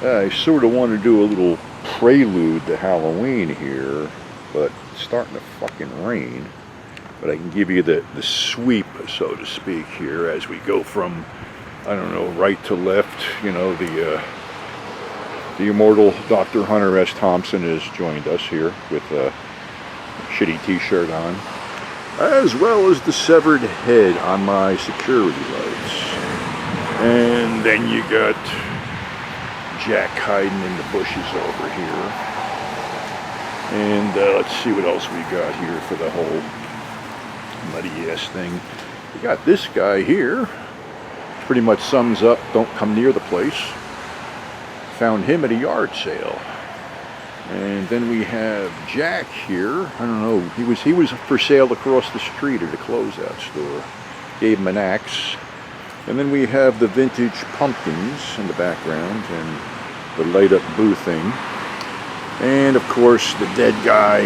I sort of want to do a little prelude to Halloween here, but it's starting to fucking rain. But I can give you the sweep, so to speak, here as we go from, I don't know, right to left. You know, the immortal Dr. Hunter S. Thompson has joined us here with a shitty t-shirt on, as well as the severed head on my security lights. And then you got Jack hiding in the bushes over here. And let's see what else we got here for the whole muddy ass thing. We got this guy here. Pretty much sums up, don't come near the place. Found him at a yard sale. And then we have Jack here. I don't know, he was for sale across the street at a closeout store. Gave him an axe. And then we have the vintage pumpkins in the background and the light up boo thing. And of course the dead guy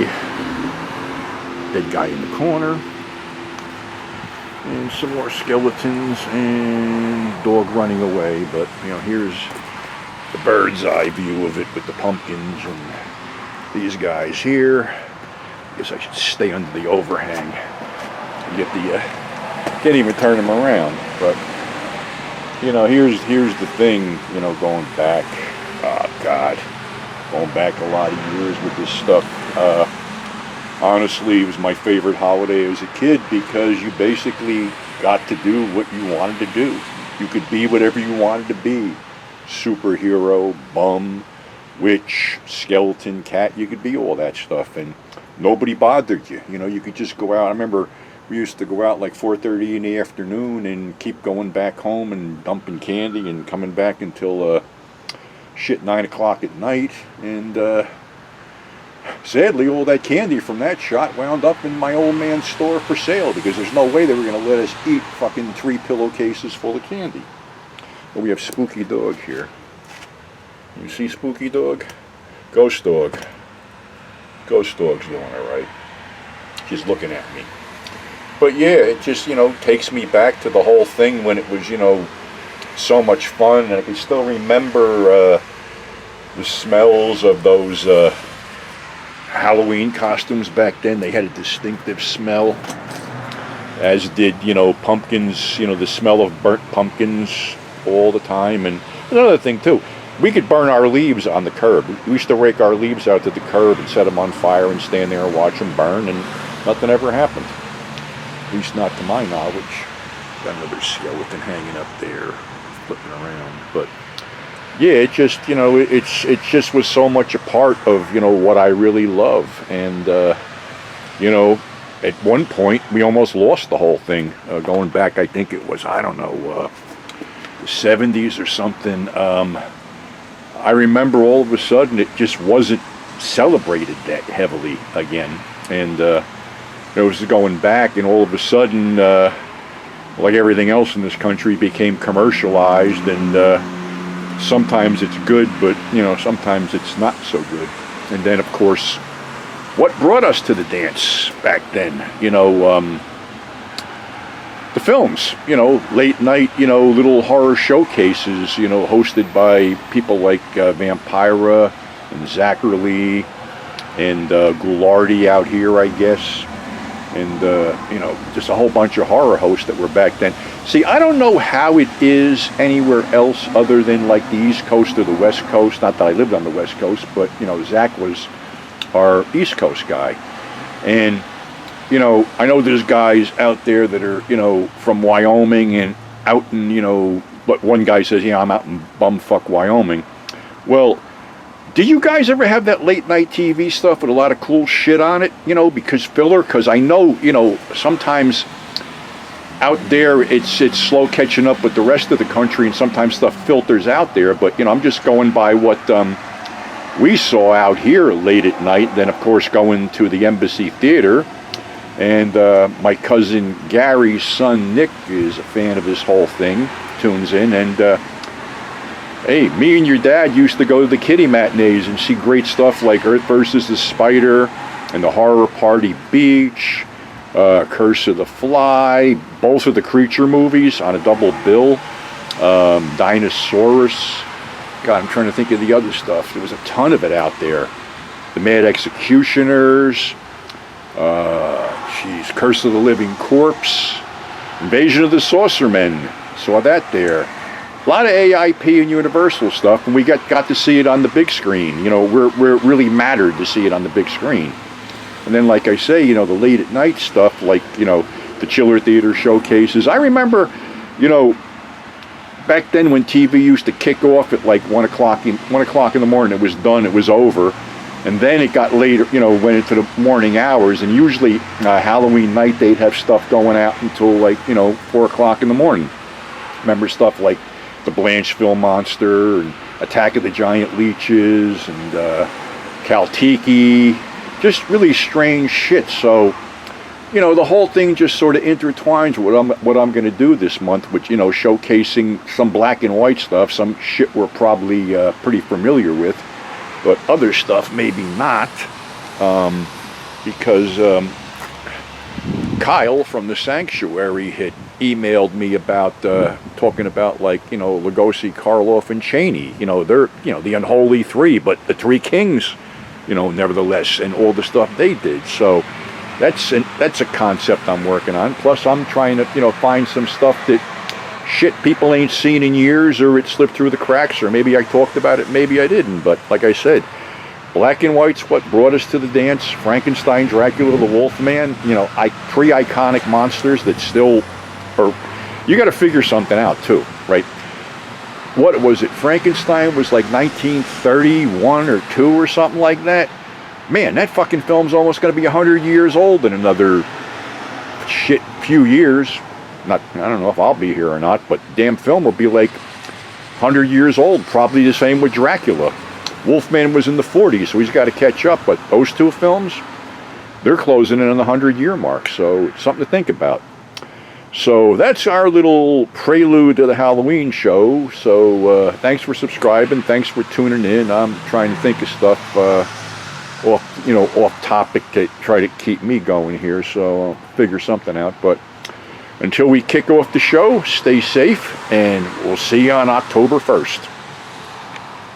in the corner. And some more skeletons and dog running away. But you know, here's the bird's eye view of it with the pumpkins and these guys here. I guess I should stay under the overhang and get the can't even turn them around. But you know, here's the thing, you know, going back, oh God, going back a lot of years with this stuff. Honestly, it was my favorite holiday as a kid because you basically got to do what you wanted to do. You could be whatever you wanted to be. Superhero, bum, witch, skeleton, cat, you could be all that stuff and nobody bothered you. You know, you could just go out. I remember we used to go out like 4:30 in the afternoon and keep going back home and dumping candy and coming back until 9 o'clock at night. And sadly, all that candy from that shot wound up in my old man's store for sale because there's no way they were going to let us eat fucking 3 pillowcases full of candy. But we have Spooky Dog here. You see Spooky Dog? Ghost Dog. Ghost Dog's doing alright. She's looking at me. But yeah, it just, you know, takes me back to the whole thing when it was, you know, so much fun. And I can still remember the smells of those Halloween costumes back then. They had a distinctive smell, as did, you know, pumpkins, you know, the smell of burnt pumpkins all the time. And another thing too, we could burn our leaves on the curb. We used to rake our leaves out to the curb and set them on fire and stand there and watch them burn, and nothing ever happened. At least not to my knowledge. Got another skeleton hanging up there, flipping around. But yeah, it just, you know, it just was so much a part of, you know, what I really love. And you know, at one point we almost lost the whole thing. Going back, I think it was, I don't know, the 70s or something. I remember all of a sudden it just wasn't celebrated that heavily again. And it was going back, and all of a sudden, like everything else in this country, became commercialized, and sometimes it's good, but you know, sometimes it's not so good. And then, of course, what brought us to the dance back then? You know, the films. You know, late night, you know, little horror showcases. You know, hosted by people like Vampira and Zachary and Goulardi out here, I guess. And, you know, just a whole bunch of horror hosts that were back then. See, I don't know how it is anywhere else other than like the East Coast or the West Coast. Not that I lived on the West Coast, but, you know, Zach was our East Coast guy. And, you know, I know there's guys out there that are, you know, from Wyoming and out in, you know, but one guy says, yeah, I'm out in bumfuck Wyoming. Well, do you guys ever have that late night TV stuff with a lot of cool shit on it? You know, because I know, you know, sometimes out there it's slow catching up with the rest of the country, and sometimes stuff filters out there. But, you know, I'm just going by what we saw out here late at night. Then, of course, going to the Embassy Theater. And my cousin Gary's son, Nick, is a fan of this whole thing, tunes in, and hey, me and your dad used to go to the kiddie matinees and see great stuff like Earth versus the Spider and the Horror Party Beach, Curse of the Fly, both of the Creature movies on a double bill, Dinosaurus, God, I'm trying to think of the other stuff. There was a ton of it out there. The Mad Executioners, Curse of the Living Corpse, Invasion of the Saucermen. Saw that there. A lot of AIP and Universal stuff, and we got to see it on the big screen. You know, where it really mattered to see it on the big screen. And then, like I say, you know, the late at night stuff, like, you know, the Chiller Theater showcases. I remember, you know, back then when TV used to kick off at like 1 o'clock in the morning, it was done, it was over. And then it got later, you know, went into the morning hours, and usually Halloween night they'd have stuff going out until like, you know, 4 o'clock in the morning. Remember stuff like the Blancheville Monster and Attack of the Giant Leeches and Kaltiki, just really strange shit. So, you know, the whole thing just sort of intertwines with what I'm going to do this month, which, you know, showcasing some black and white stuff, some shit we're probably pretty familiar with, but other stuff maybe not, because Kyle from the Sanctuary had emailed me about talking about, like, you know, Lugosi, Karloff, and Chaney. You know, they're, you know, the unholy three, but the three kings, you know, nevertheless, and all the stuff they did. So that's a concept I'm working on. Plus, I'm trying to, you know, find some stuff that shit people ain't seen in years, or it slipped through the cracks, or maybe I talked about it, maybe I didn't. But like I said, black and white's what brought us to the dance. Frankenstein, Dracula, the Wolfman, you know, three iconic monsters that still are. You got to figure something out too, right? What was it? Frankenstein was like 1931 or 2 or something like that. Man, that fucking film's almost going to be 100 years old in another few years. I don't know if I'll be here or not, but damn film will be like 100 years old. Probably the same with Dracula. Wolfman was in the 40s, so he's got to catch up. But those two films, they're closing in on the 100-year mark, so it's something to think about. So that's our little prelude to the Halloween show. So thanks for subscribing. Thanks for tuning in. I'm trying to think of stuff off topic to try to keep me going here. So I'll figure something out. But until we kick off the show, stay safe, and we'll see you on October 1st.